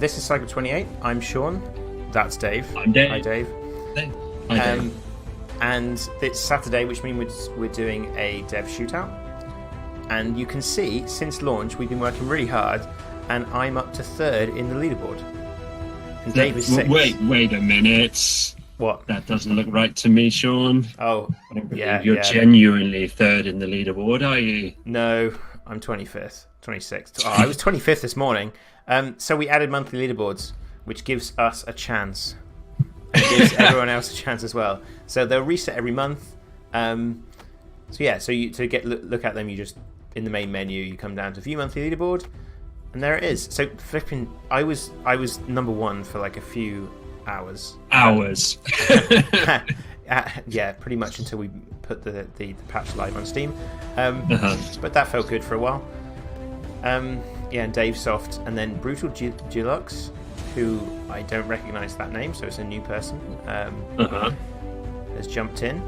this is Cycle 28. I'm Sean. That's Dave. I'm Dave. Hi, Dave. Hi, Dave. And it's Saturday, which means we're doing a dev shootout. And you can see, since launch, we've been working really hard, and I'm up to 3rd in the leaderboard. And Dave is 6th. Wait a minute. What? That doesn't look right to me, Sean. Oh, I don't believe yeah. you're genuinely 3rd in the leaderboard, are you? No, I'm 25th, 26th. Oh, I was 25th this morning. So we added monthly leaderboards, which gives us a chance. And gives everyone else a chance as well. So they'll reset every month. So you look at them, you just in the main menu, you come down to View Monthly Leaderboard, and there it is. So flipping, I was number 1 for like a few hours. Yeah, pretty much until we put the patch live on Steam. But that felt good for a while. Yeah, and Dave Soft, and then Brutal Deluxe, who I don't recognise that name, so it's a new person. Has jumped in,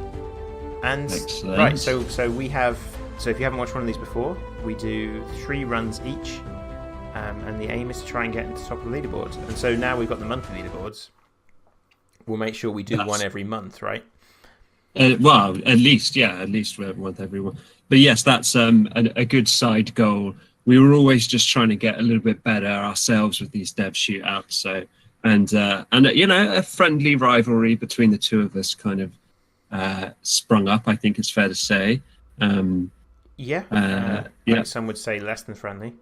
and excellent. Right. So we have. So if you haven't watched one of these before, we do 3 runs each, and the aim is to try and get into the top of the leaderboard. And so now we've got the monthly leaderboards. We'll make sure we do one every month, right? Well, at least once every one. But yes, that's a good side goal. We were always just trying to get a little bit better ourselves with these dev shootouts. So and a friendly rivalry between the two of us kind of sprung up. I think it's fair to say. Like some would say less than friendly.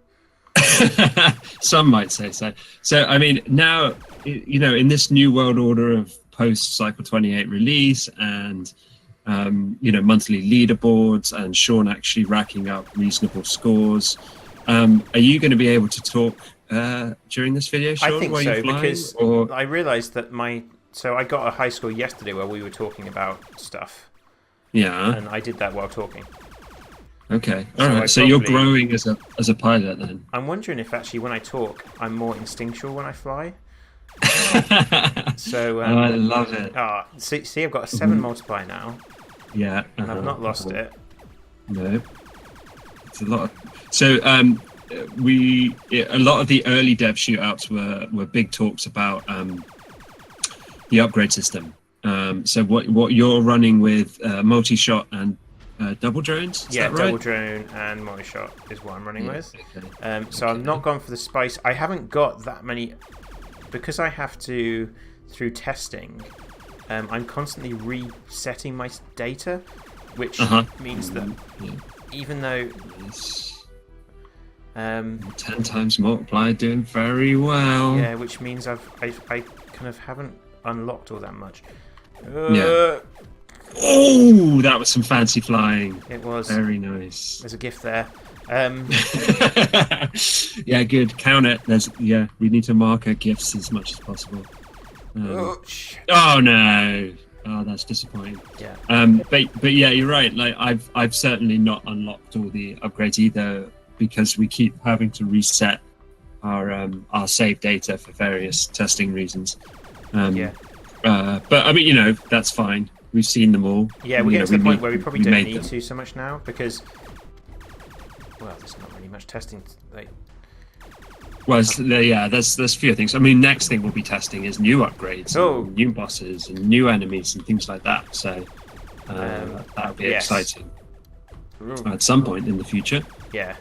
Some might say so. So I mean, now in this new world order of post Cycle 28 release and monthly leaderboards and Sean actually racking up reasonable scores, are you going to be able to talk during this video, Sean? I think so, because I realised that I got a high score yesterday where we were talking about stuff. Yeah. And I did that while talking. Okay. All right. So you're growing as a pilot then. I'm wondering if actually when I talk, I'm more instinctual when I fly. So I love it. See, I've got a 7 multiplier now. Yeah. And I've not lost it. No. It's a lot. So a lot of the early dev shootouts were big talks about the upgrade system. So what you're running with multi-shot and double drones? Is that right? Double drone and multi-shot is what I'm running with. Okay. So I've not gone for the spice. I haven't got that many because I have to through testing. I'm constantly resetting my data, which means that even though 10 times multiplier doing very well. Yeah, which means I kind of haven't unlocked all that much. Yeah. Oh, that was some fancy flying. It was very nice. There's a gift there. Yeah, good. Count it. We need to mark our gifts as much as possible. Oh no! Oh, that's disappointing. Yeah. But yeah, you're right. Like I've certainly not unlocked all the upgrades either because we keep having to reset our save data for various testing reasons. But I mean, that's fine. We've seen them all. Yeah, we're getting to the point where we probably don't need to so much now because, well, there's not really much testing. There's fewer things. I mean, next thing we'll be testing is new upgrades, and new bosses, and new enemies, and things like that. So that'll be exciting at some point in the future. Yeah.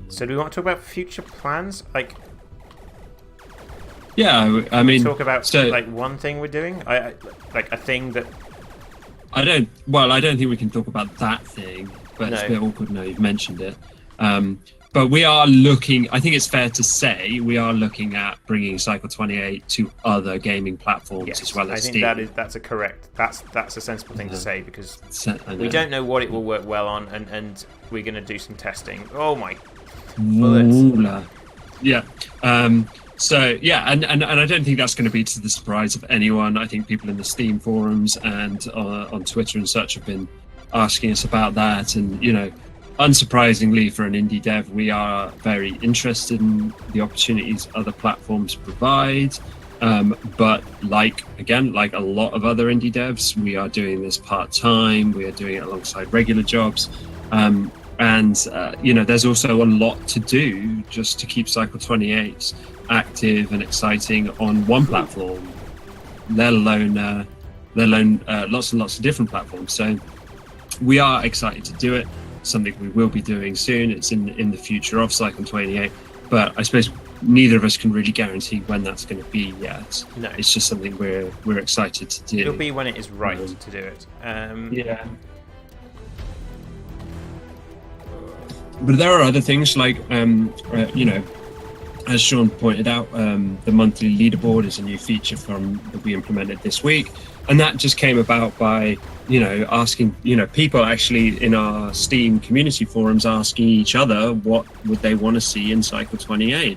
So do we want to talk about future plans? Yeah, I mean, talk about one thing we're doing, like a thing that. I don't think we can talk about that thing, but it's a bit awkward now you've mentioned it. But we are looking. I think it's fair to say we are looking at bringing Cycle 28 to other gaming platforms as well as Steam. I think that's a sensible thing to say because we don't know what it will work well on, and we're going to do some testing. Oh my bullets! Yeah. So yeah, and I don't think that's going to be to the surprise of anyone. I think people in the Steam forums and on Twitter and such have been asking us about that, and unsurprisingly for an indie dev, we are very interested in the opportunities other platforms provide. But like a lot of other indie devs, we are doing this part-time. We are doing it alongside regular jobs. And there's also a lot to do just to keep Cycle 28 active and exciting on one platform, let alone lots and lots of different platforms. So we are excited to do it. Something we will be doing soon. It's in the future of Cycle 28, but I suppose neither of us can really guarantee when that's going to be yet. No. It's just something we're excited to do. It'll be when it is right to do it. Yeah. But there are other things like, as Sean pointed out, the monthly leaderboard is a new feature that we implemented this week, and that just came about by asking people actually in our Steam community forums, asking each other what would they want to see in Cycle 28.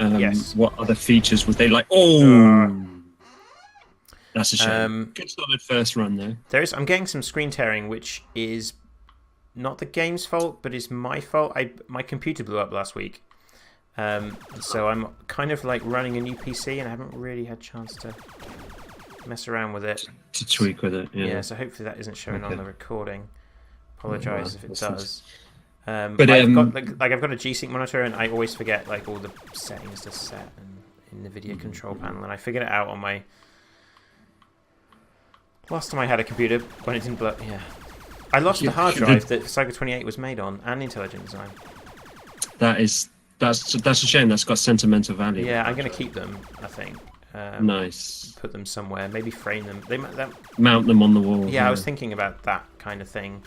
Yes. What other features would they like? That's a shame. Good solid first run though. I'm getting some screen tearing, which is not the game's fault, but is my fault. My computer blew up last week, so I'm kind of like running a new PC, and I haven't really had a chance to mess around with it. To tweak with it, yeah. So hopefully that isn't showing on the recording. Apologise if it does. But I've got a G-Sync monitor, and I always forget like all the settings to set in the video control panel, and I figured it out on my last time I had a computer when it didn't blow. Yeah, I lost the hard drive that Cycle 28 was made on, and Intelligent Design. That's a shame. That's got sentimental value. Yeah, I'm going to keep them, I think. Nice. Put them somewhere, maybe frame them. Mount them on the wall. Yeah, I was thinking about that kind of thing.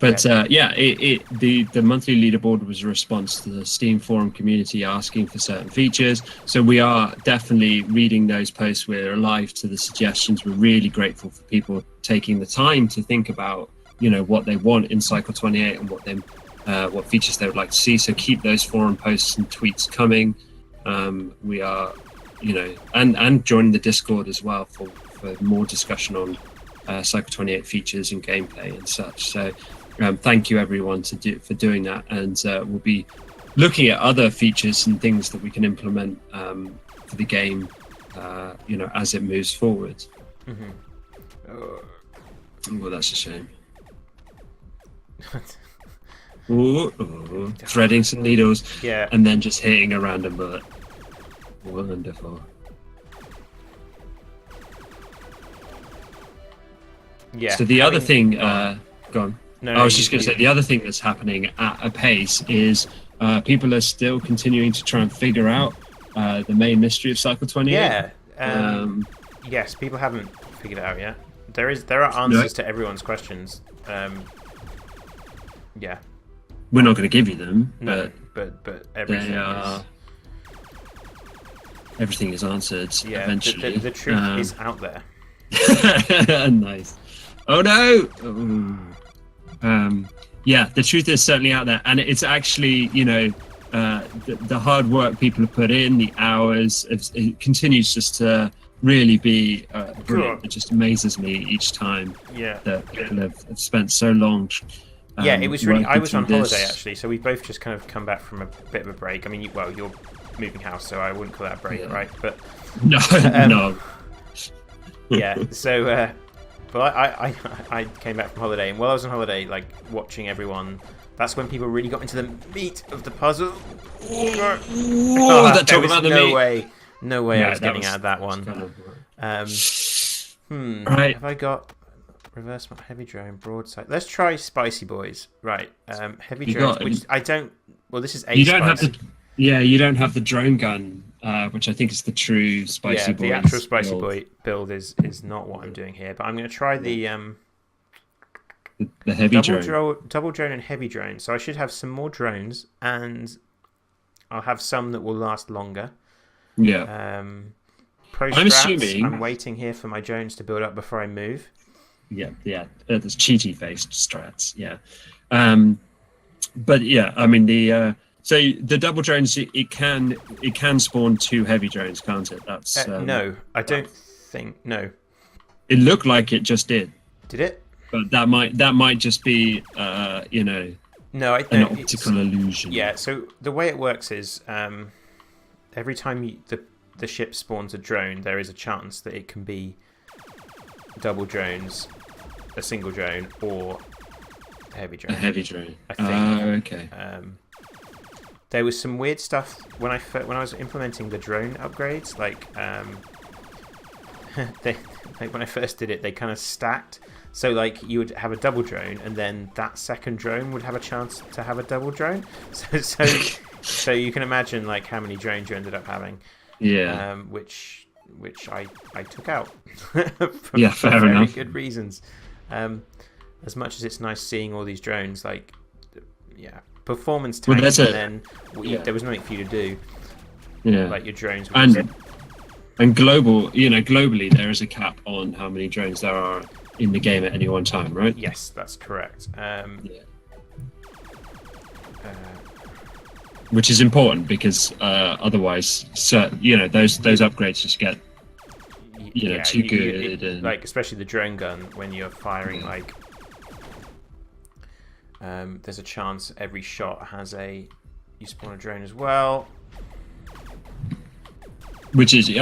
The monthly leaderboard was a response to the Steam forum community asking for certain features. So we are definitely reading those posts. We're alive to the suggestions. We're really grateful for people taking the time to think about, what they want in Cycle 28 and what features they would like to see. So keep those forum posts and tweets coming. We are, and join the Discord as well for more discussion on Cycle 28 features and gameplay and such. So thank you everyone for doing that, and we'll be looking at other features and things that we can implement for the game, as it moves forward. Well, that's a shame. Threading some needles, and then just hitting a random bullet. Wonderful. Yeah. So the other thing, go on. I was just going to say the other thing that's happening at a pace is people are still continuing to try and figure out the main mystery of Cycle 28. Yeah. Yes, people haven't figured it out yet. There are answers to everyone's questions. Yeah. We're not going to give you them. But everything is answered eventually. The truth is out there. Nice. Oh no! The truth is certainly out there, and it's actually, the hard work people have put in, the hours, it continues just to really be brilliant. It just amazes me each time that people have spent so long. It was really. I was on holiday actually, so we both just kind of come back from a bit of a break. I mean, you're moving house, so I wouldn't call that a break, right? But no. Yeah. So, but I came back from holiday, and while I was on holiday, like watching everyone, that's when people really got into the meat of the puzzle. Talk about the meat. No way I was getting out of that one. Right. Have I got reverse heavy drone broadside? Let's try Spicy Boys. Right. Heavy drone, which I don't. Well, this is a. You don't have the. Yeah, you don't have the drone gun, which I think is the true Spicy Boy. The actual Spicy Boy build is not what I'm doing here, but I'm going to try the heavy drone. Double drone and heavy drone. So I should have some more drones, and I'll have some that will last longer. Yeah. Pro strats, I'm waiting here for my drones to build up before I move. Yeah. There's cheaty faced strats. Yeah. But yeah, I mean the. So the double drones, it can spawn 2 heavy drones, can't it? That's no, I don't think no. It looked like it just did. Did it? But that might just be an optical illusion. Yeah. So the way it works is every time the ship spawns a drone, there is a chance that it can be double drones, a single drone, or a heavy drone. A heavy drone. I think. Okay. there was some weird stuff when I was implementing the drone upgrades. Like, like when I first did it, they kind of stacked. So like you would have a double drone, and then that second drone would have a chance to have a double drone. So you can imagine like how many drones you ended up having. Yeah. Which I took out. Yeah, for fair very enough. good reasons. As much as it's nice seeing all these drones, like, yeah, performance tank, and then there was nothing for you to do. Yeah. Like your drones. And globally, there is a cap on how many drones there are in the game at any one time, right? Yes, that's correct. Which is important because otherwise, those upgrades just get too good. And like especially the drone gun, when you're firing, like there's a chance every shot has you spawn a drone as well. Which is, you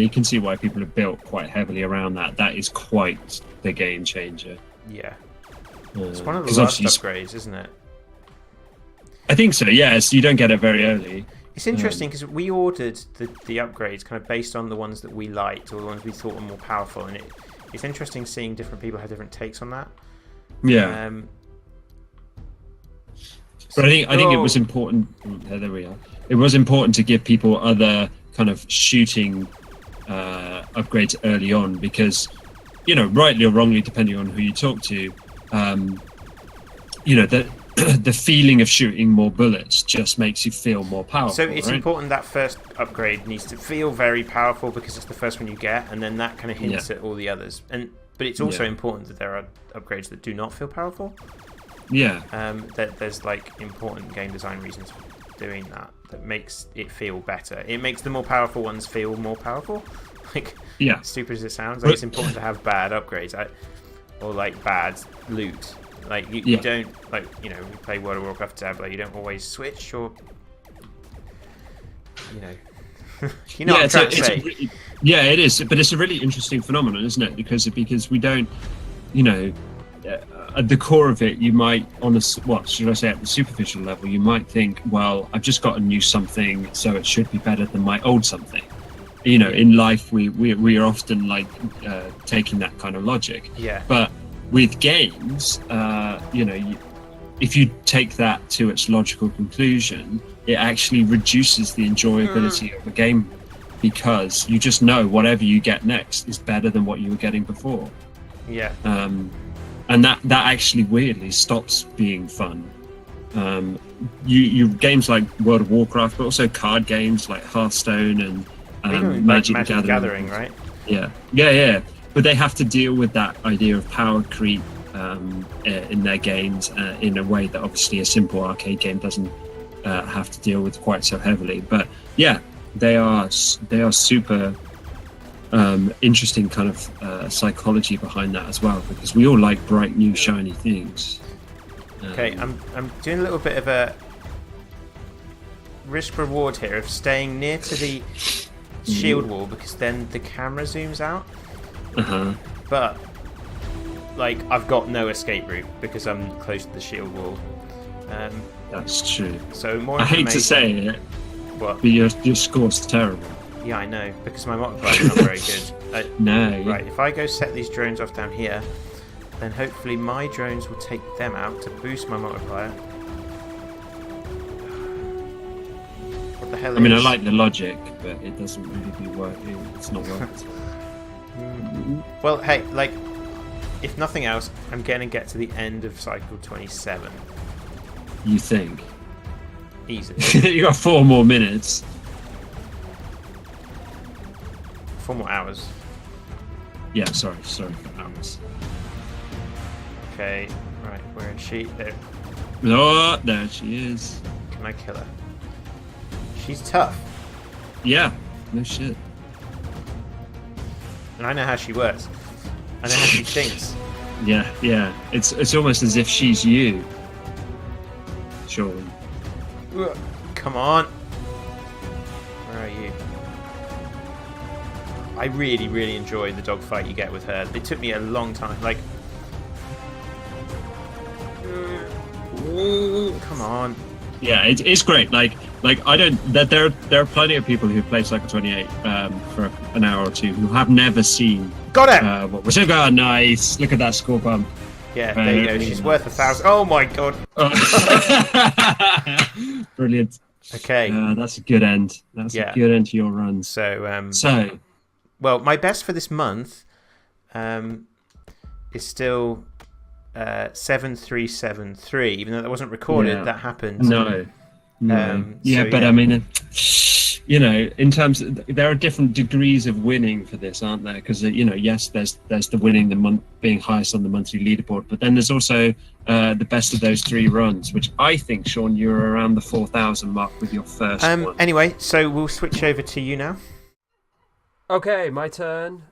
can see why people have built quite heavily around that. That is quite the game changer. Yeah. It's one of the last upgrades, isn't it? I think so, yes. You don't get it very early. It's interesting because we ordered the upgrades kind of based on the ones that we liked or the ones we thought were more powerful, and it's interesting seeing different people have different takes on that. Yeah. But I think it was important. There we are. It was important to give people other kind of shooting upgrades early on because, rightly or wrongly, depending on who you talk to, the feeling of shooting more bullets just makes you feel more powerful. So it's important that first upgrade needs to feel very powerful because it's the first one you get, and then that kind of hints at all the others. But it's also important that there are upgrades that do not feel powerful. Yeah. That there's like important game design reasons for doing that makes it feel better. It makes the more powerful ones feel more powerful. Like, stupid as it sounds, like it's important to have bad upgrades or like bad loot. Like you don't, like, we play World of Warcraft Diablo, you don't always switch or what I'm trying to say. It is, but it's a really interesting phenomenon, isn't it? Because we don't, at the core of it, you might, at the superficial level, you might think, well, I've just got a new something, so it should be better than my old something. In life, we are often like taking that kind of logic. Yeah. But with games, if you take that to its logical conclusion, it actually reduces the enjoyability of a game because you just know whatever you get next is better than what you were getting before. Yeah. And that actually weirdly stops being fun. You games like World of Warcraft, but also card games like Hearthstone and Magic the Gathering, right? Yeah. But they have to deal with that idea of power creep in their games in a way that obviously a simple arcade game doesn't have to deal with quite so heavily. But yeah, they are super interesting kind of psychology behind that as well, because we all like bright new shiny things. Okay, I'm doing a little bit of a risk reward here of staying near to the shield wall because then the camera zooms out. But like I've got no escape route because I'm close to the shield wall. That's true. So more. I hate to say it, but your score's terrible. Yeah, I know, because my multiplier is not very good. No. Right, if I go set these drones off down here, then hopefully my drones will take them out to boost my multiplier. What the hell I mean, I like the logic, but it doesn't really be working. It's not working. Well, hey, like, if nothing else, I'm going to get to the end of cycle 27. You think? Easily. You got 4 more minutes. 4 more hours. Yeah, sorry for hours. Okay, right, where is she? There. Oh, there she is. Can I kill her? She's tough. Yeah, no shit. And I know how she works. I know how she thinks. Yeah. It's almost as if she's you. Sure. Come on. Where are you? I really, really enjoyed the dogfight you get with her. It took me a long time. Like, come on. Yeah, it's great. Like I don't. There are plenty of people who play Cycle 28 for an hour or two who have never seen. Got it. What was it? Oh, nice! Look at that score bump. Yeah, there you go. She's worth 1,000. Oh my god. Brilliant. Okay. That's a good end. That's a good end to your runs. So, well, my best for this month is still 7373, even though that wasn't recorded. That happened. No. But I mean, in terms of, there are different degrees of winning for this, aren't there? Because yes, there's the winning the month, being highest on the monthly leaderboard, but then there's also the best of those 3 runs, which I think, Sean, you're around the 4,000 mark with your first one. Anyway, so we'll switch over to you now. Okay, my turn.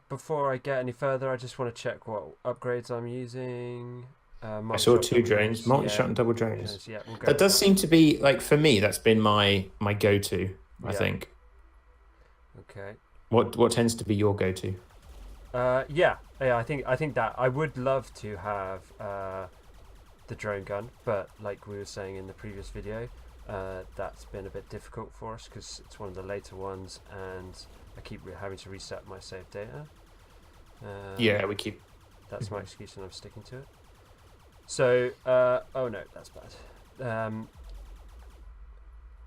Before I get any further, I just want to check what upgrades I'm using. I saw 2 drones, multi-shot and double drones. Yeah, we'll go that does seem to be, like, for me, that's been my go-to, I think. Okay. What tends to be your go-to? Yeah, I think that I would love to have the drone gun, but like we were saying in the previous video, that's been a bit difficult for us because it's one of the later ones, and I keep having to reset my save data. Yeah, we keep. That's my excuse, and I'm sticking to it. So, oh no, that's bad.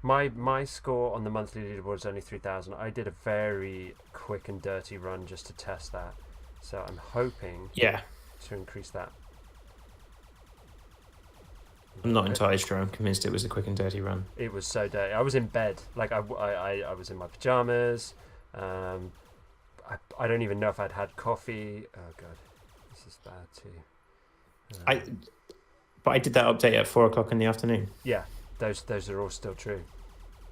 My score on the monthly leaderboard is only 3,000. I did a very quick and dirty run just to test that, so I'm hoping to increase that. I'm not entirely sure. I'm convinced it was a quick and dirty run. It was so dirty. I was in bed, like I was in my pajamas. I don't even know if I'd had coffee. Oh god, this is bad too. But I did that update at 4:00 in the afternoon. Yeah, those are all still true.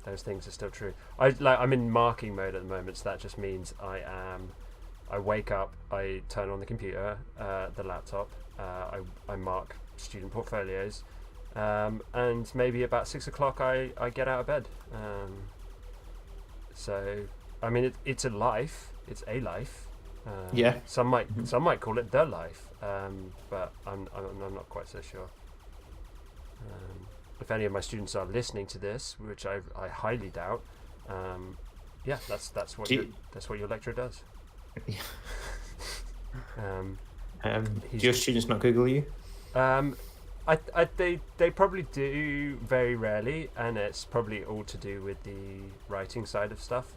Those things are still true. I'm in marking mode at the moment, so that just means I wake up, I turn on the computer, the laptop, I mark student portfolios, and maybe about 6 o'clock I get out of bed. So I mean it's a life. It's a life. Some might call it the life, but I'm not quite so sure. If any of my students are listening to this, which I highly doubt, that's what your lecturer does. Do your students not Google you? They probably do very rarely, and it's probably all to do with the writing side of stuff.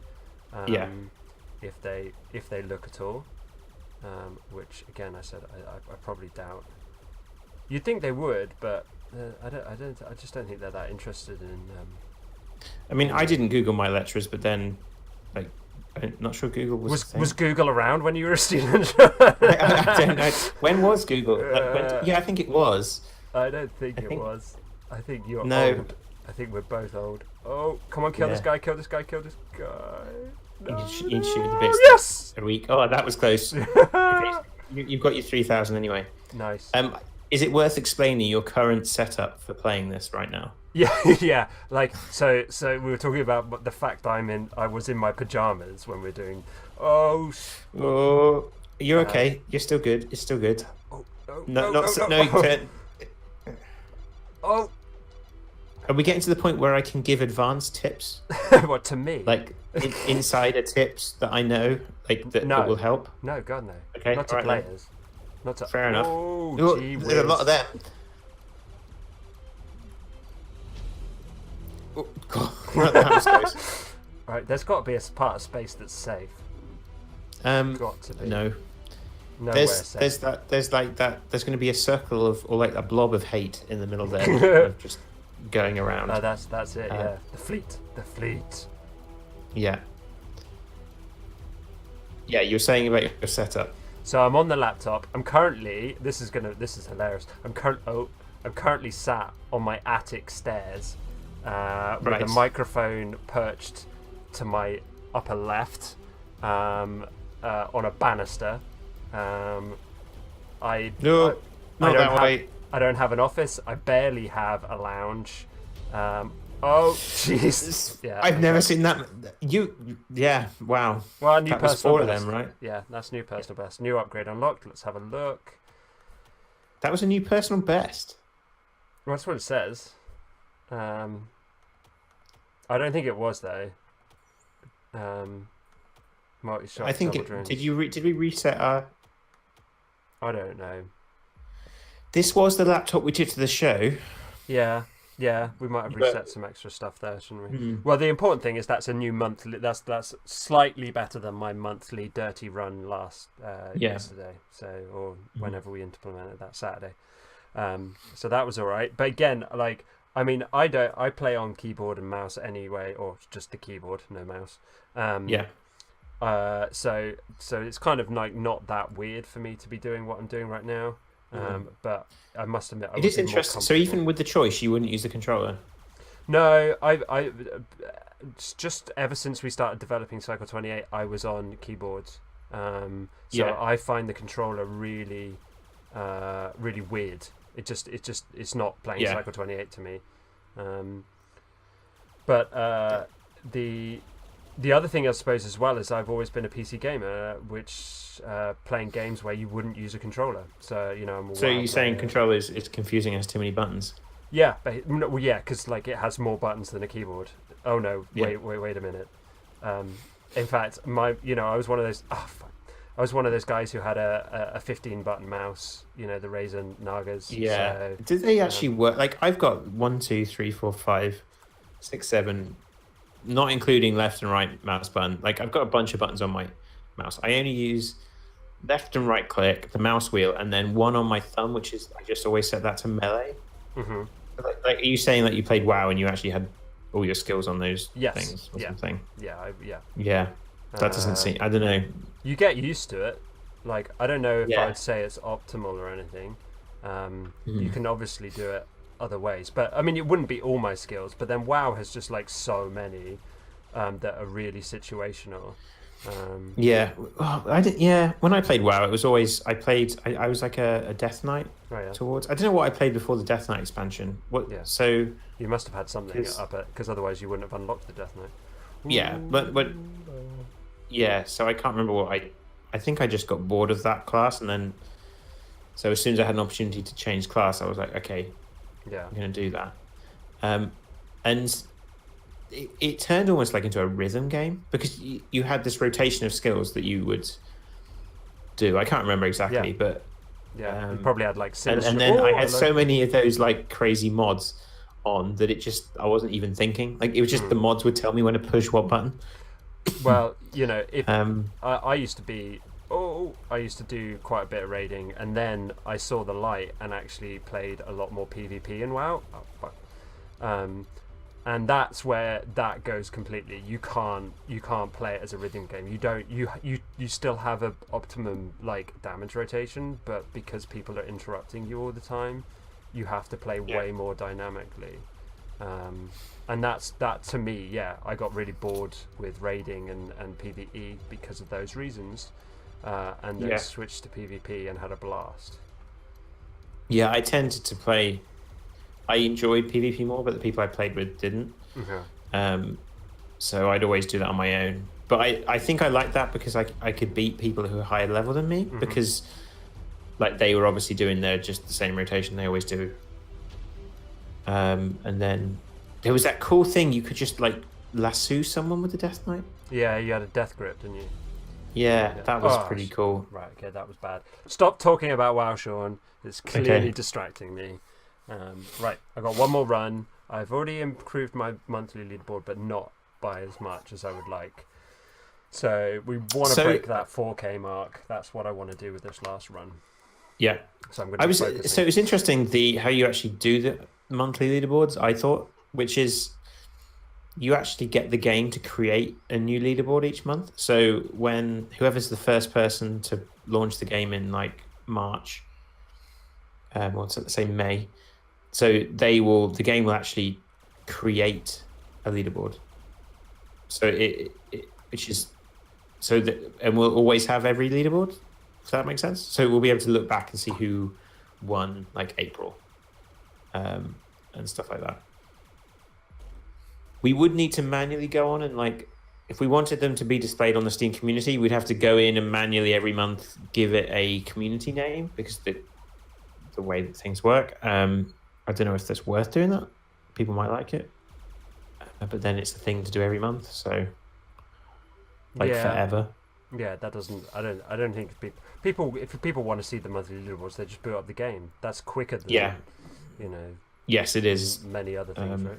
If they look at all, which again I said I probably doubt. You'd think they would, but I just don't think they're that interested in. I mean, I didn't Google my lecturers, but then, like, I'm not sure Google was Google around when you were a student? I don't know. When was Google? I think it was. I don't think it was. I think you're old. I think we're both old. Oh, come on, kill this guy! Kill this guy! Kill this guy! No, you shoot the bits. Yes. A week. Oh, that was close. You've got your 3,000 anyway. Nice. Is it worth explaining your current setup for playing this right now? Yeah. Like so we were talking about the fact I was in my pajamas when we were doing. Oh, you're okay. You're still good. You're still good. No. You can't. Oh. Are we getting to the point where I can give advanced tips? What, to me? Like insider tips that I know, like that will help? No, God no. Okay, not to players. Not to. Fair enough. Oh, gee whiz. There's a lot of them. Oh, God, that was close. Right, there's got to be a part of space that's safe. Got to be. No. There's going to be a circle of, or like a blob of hate in the middle there, of just going around. Oh, that's it. Yeah, the fleet. Yeah. Yeah, you're saying about your setup. So I'm on the laptop. I'm currently. This is hilarious. I'm currently sat on my attic stairs, with a microphone perched to my upper left, on a banister. I don't have an office. I barely have a lounge. Oh, jeez. Yeah, I've never seen that. Wow. Well, new that was personal 4 best. of them, right? Yeah, that's new personal best. New upgrade unlocked. Let's have a look. That was a new personal best. Well, that's what it says. I don't think it was though. Multi-shot. I think did we reset our? I don't know. This was the laptop we took to the show. Yeah, we might have reset some extra stuff there, shouldn't we? Mm. Well, the important thing is that's a new monthly. That's slightly better than my monthly dirty run last yesterday. So, or whenever we implemented that Saturday. So that was all right. But again, like, I mean, I play on keyboard and mouse anyway, or just the keyboard, no mouse. So it's kind of like not that weird for me to be doing what I'm doing right now. But I must admit, it is interesting. So even with the choice, you wouldn't use the controller? No, I just ever since we started developing Cycle 28, I was on keyboards. I find the controller really, really weird. It's not playing Cycle 28 to me. But the other thing I suppose as well is I've always been a PC gamer, which playing games where you wouldn't use a controller. So I'm. So you're saying controller is confusing, has too many buttons? Yeah, because like it has more buttons than a keyboard. Oh no! Wait a minute. In fact, I was one of those. I was one of those guys who had a 15-button mouse. The Razer Nagas. Yeah. So, did they actually work? Like I've got 1, 2, 3, 4, 5, 6, 7. Not including left and right mouse button. Like I've got a bunch of buttons on my mouse. I only use left and right click, the mouse wheel, and then one on my thumb, which is I just always set that to melee. Mm-hmm. Like are you saying that you played WoW and you actually had all your skills on those things or something? Yeah. That doesn't seem. I don't know. You get used to it. Like I don't know if Yeah. I'd say it's optimal or anything. You can obviously do it other ways, but I mean it wouldn't be all my skills. But then WoW has just like so many that are really situational. When I played WoW, it was always I was like a Death Knight towards. I don't know what I played before the Death Knight expansion. So you must have had something up it, because otherwise you wouldn't have unlocked the Death Knight. So I can't remember what I think I just got bored of that class, and then so as soon as I had an opportunity to change class, I was like, okay, I'm going to do that. And it turned almost like into a rhythm game, because you had this rotation of skills that you would do. I can't remember exactly, but you probably had like sinister, and then I had so many of those like crazy mods on that I wasn't even thinking. Like it was just the mods would tell me when to push what button. Well, if I used to do quite a bit of raiding, and then I saw the light and actually played a lot more PvP in WoW. And that's where that goes completely. You can't play it as a rhythm game. You still have a optimum like damage rotation, but because people are interrupting you all the time, you have to play way more dynamically. And that to me, I got really bored with raiding and PvE because of those reasons, and then switched to PvP and had a blast. Yeah, I tended to play. I enjoyed PvP more, but the people I played with didn't. Mm-hmm. So I'd always do that on my own. But I think I liked that because I could beat people who were higher level than me, because like they were obviously doing just the same rotation they always do. And then there was that cool thing you could just like lasso someone with the Death Knight. Yeah, you had a death grip, didn't you? Yeah, that was pretty cool. Right, okay, that was bad. Stop talking about WoW, Sean. It's clearly distracting me. Right, I got one more run. I've already improved my monthly leaderboard, but not by as much as I would like. So we want to break that 4K mark. That's what I want to do with this last run. Yeah. So I'm going to. So it was interesting how you actually do the monthly leaderboards. I thought, which is you actually get the game to create a new leaderboard each month. So when whoever's the first person to launch the game in like March, let's say May. So the game will actually create a leaderboard. So and we'll always have every leaderboard. Does that make sense? So we'll be able to look back and see who won like April, and stuff like that. We would need to manually go on and like, if we wanted them to be displayed on the Steam community, we'd have to go in and manually every month give it a community name, because the way that things work. I don't know if that's worth doing that, people might like it, but then it's a thing to do every month, so forever. Yeah, that doesn't. I don't think people. If people want to see the monthly leaderboards, they just boot up the game. That's quicker than Yes, it is. Many other things, right?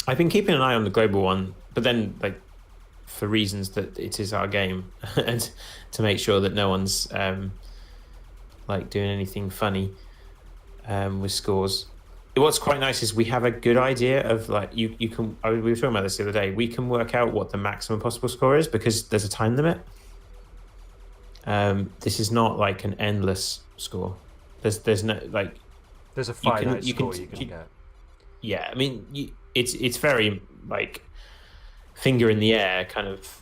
I've been keeping an eye on the global one, but then for reasons that it is our game, and to make sure that no one's doing anything funny with scores. What's quite nice is we have a good idea of you can. We were talking about this the other day. We can work out what the maximum possible score is because there's a time limit. This is not an endless score. There's no There's a finite score you can get. Yeah, I mean it's very finger in the air kind of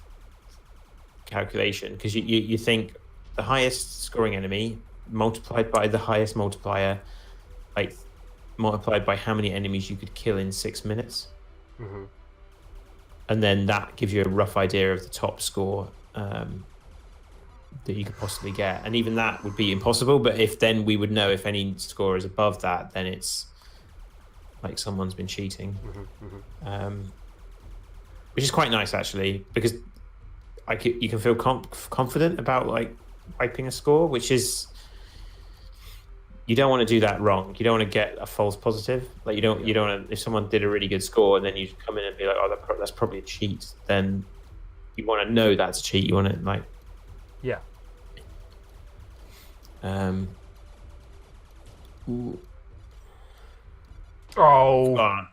calculation because you think the highest scoring enemy multiplied by the highest multiplier, multiplied by how many enemies you could kill in 6 minutes. Mm-hmm. And then that gives you a rough idea of the top score that you could possibly get. And even that would be impossible, but if then we would know if any score is above that, then it's someone's been cheating. Mm-hmm, mm-hmm. Which is quite nice actually, because you can feel confident about wiping a score, which is, you don't want to do that wrong. You don't want to get a false positive. You don't want to, if someone did a really good score and then you come in and be like, oh, that's probably a cheat. Then you want to know that's a cheat. You want to yeah. Oh.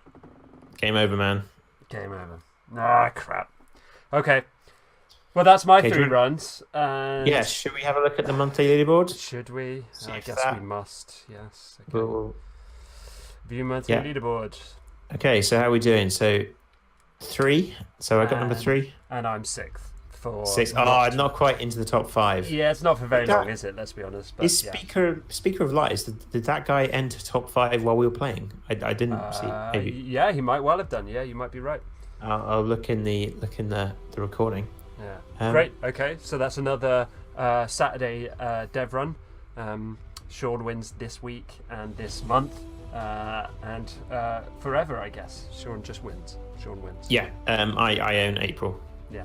Game over, man. Game over. Ah, crap. Okay. Well, that's my 3 runs. And yes, should we have a look at the monthly leaderboard? Should we? I guess we must. Yes. Okay. View monthly leaderboard. Okay, so how are we doing? So 3. So I got number 3. And I'm 6th. 6. I'm not quite into the top 5. Yeah, it's not for very long, is it? Let's be honest. But, Speaker of Lies, did that guy enter top 5 while we were playing? I didn't see. Maybe. Yeah, he might well have done. Yeah, you might be right. I'll look in the recording. Yeah. Great. Okay, so that's another Saturday dev run. Sean wins this week and this month, and forever, I guess. Sean just wins. Sean wins. Yeah. I own April. Yeah.